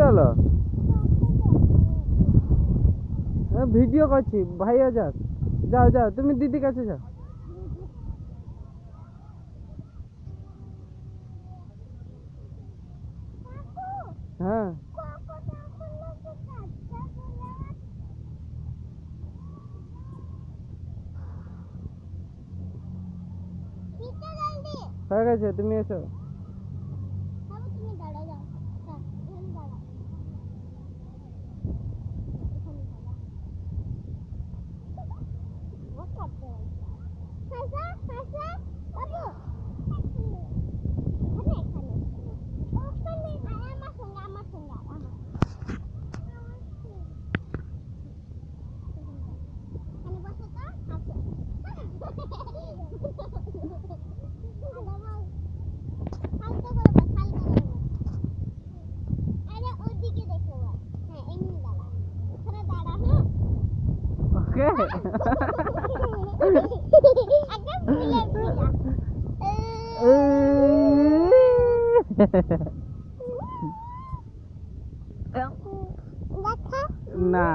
হলো? ভিডিও করছি, ভাইয়া যাক। যাও যাও, তুমি দিদির কাছে যাও। হ্যাঁ হয়ে গেছে, তুমি এসো। ওকে না